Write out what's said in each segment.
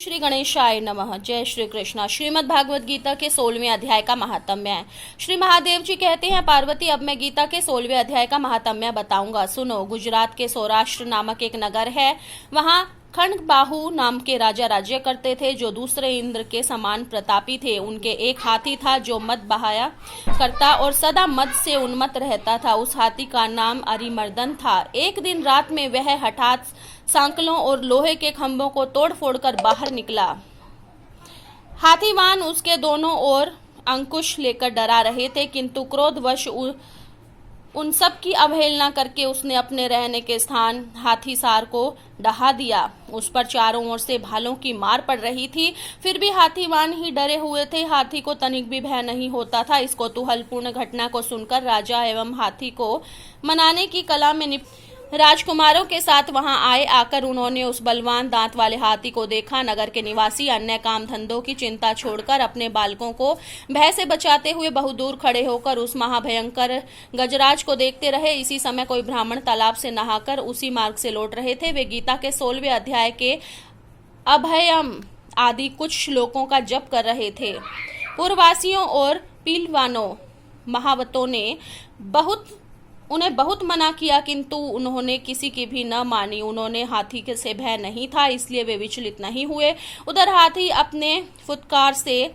श्री गणेशाय नमः। जय श्री कृष्णा। श्रीमद् भागवत गीता के 16वें अध्याय का महात्म्य है। श्री महादेव जी कहते हैं, पार्वती अब मैं गीता के 16वें अध्याय का महात्म्य बताऊंगा, सुनो। गुजरात के सौराष्ट्र नामक एक नगर है। वहां खंडबाहु नाम के राजा राज्य करते थे, जो दूसरे इंद्र के समान प्रतापी थे। उनके एक हाथी था जो मद बहाया करता और सदा मद से उन्मत्त रहता था। उस हाथी का नाम अरिमर्दन था। एक दिन रात में वह हठात सांकलों और लोहे के खंभों को तोड़ फोड़कर बाहर निकला। हाथीवान उसके दोनों ओर अंकुश लेकर डरा रहे थे, किंतु क्रोधवश उन सब की अवहेलना करके उसने अपने रहने के स्थान हाथीसार को ढहा दिया। उस पर चारों ओर से भालों की मार पड़ रही थी, फिर भी हाथीवान ही डरे हुए थे। हाथी को तनिक भी भय नहीं होता था। इस कौतूहलपूर्ण घटना को सुनकर राजा एवं हाथी को मनाने की कला में राजकुमारों के साथ वहां आए। आकर उन्होंने उस बलवान दांत वाले हाथी को देखा। नगर के निवासी अन्य काम धंधों की चिंता छोड़कर अपने बालकों को भय से बचाते हुए बहुत दूर खड़े होकर उस महाभयंकर गजराज को देखते रहे। इसी समय कोई ब्राह्मण तालाब से नहाकर उसी मार्ग से लौट रहे थे। वे गीता के 16वें अध्याय के अभयम आदि कुछ श्लोकों का जप कर रहे थे। पूर्ववासियों और पीलवानों महावतों ने उन्हें बहुत मना किया, किंतु उन्होंने किसी की भी न मानी। उन्होंने हाथी के से भय नहीं था, इसलिए वे विचलित नहीं हुए। उधर हाथी अपने फुत्कार से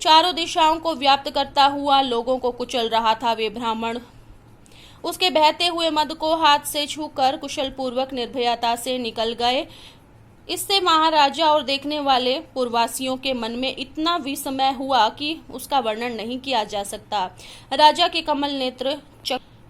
चारों दिशाओं को व्याप्त करता हुआ लोगों को कुचल रहा था। वे ब्राह्मण उसके बहते हुए मद को हाथ से छूकर कुशल पूर्वक निर्भयता से निकल गए। इससे महाराजा और देखने वाले पूर्ववासियों के मन में इतना विस्मय हुआ कि उसका वर्णन नहीं किया जा सकता। राजा के कमल नेत्र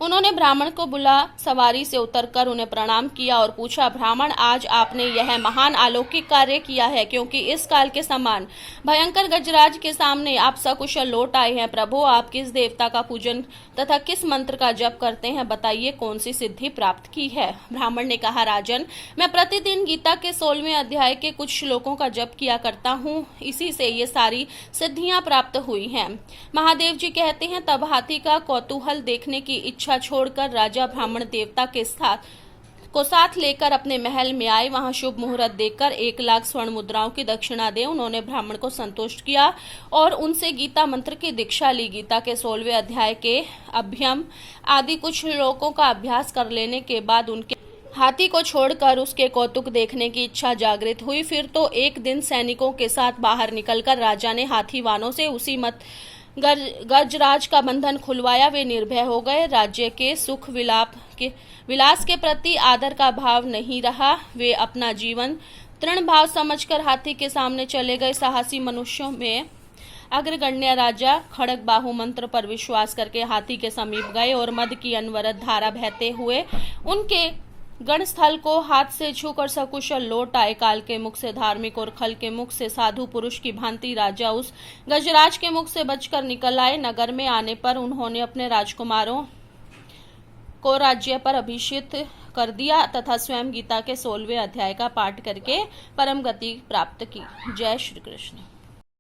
उन्होंने ब्राह्मण को बुला सवारी से उतरकर उन्हें प्रणाम किया और पूछा, ब्राह्मण, आज आपने यह महान अलौकिक कार्य किया है, क्योंकि इस काल के समान भयंकर गजराज के सामने आप सकुशल लौट आए हैं। प्रभु, आप किस देवता का पूजन तथा किस मंत्र का जप करते हैं? बताइए, कौन सी सिद्धि प्राप्त की है? ब्राह्मण ने कहा, राजन, मैं प्रतिदिन गीता के 16वें अध्याय के कुछ श्लोकों का जप किया करता हूँ, इसी से ये सारी सिद्धियां प्राप्त हुई हैं। महादेव जी कहते हैं, तब हाथी का कौतूहल देखने की इच्छा छोड़कर राजा ब्राह्मण देवता के साथ लेकर अपने महल में आए। वहां शुभ मुहूर्त देखकर 1,00,000 स्वर्ण मुद्राओं की दक्षिणा दे उन्होंने ब्राह्मण को संतुष्ट किया और उनसे गीता मंत्र की दीक्षा ली। गीता के 16वें अध्याय के अभ्यम आदि कुछ श्लोकों का अभ्यास कर लेने के बाद उनके हाथी को छोड़कर उसके कौतुक देखने की इच्छा जागृत हुई। फिर तो एक दिन सैनिकों के साथ बाहर निकलकर राजा ने हाथीवानों से उसी गजराज का बंधन खुलवाया। वे निर्भय हो गए। राज्य के सुख विलास के प्रति आदर का भाव नहीं रहा। वे अपना जीवन तृण भाव समझकर हाथी के सामने चले गए। साहसी मनुष्यों में अग्रगण्य राजा खड़गबाहु मंत्र पर विश्वास करके हाथी के समीप गए और मद की अनवरत धारा बहते हुए उनके गणस्थल को हाथ से छूकर सकुशल लौट आए। काल के मुख से धार्मिक और खल के मुख से साधु पुरुष की भांति राजा उस गजराज के मुख से बचकर निकल आए। नगर में आने पर उन्होंने अपने राजकुमारों को राज्य पर अभिषिक्त कर दिया तथा स्वयं गीता के 16वें अध्याय का पाठ करके परम गति प्राप्त की। जय श्री कृष्ण।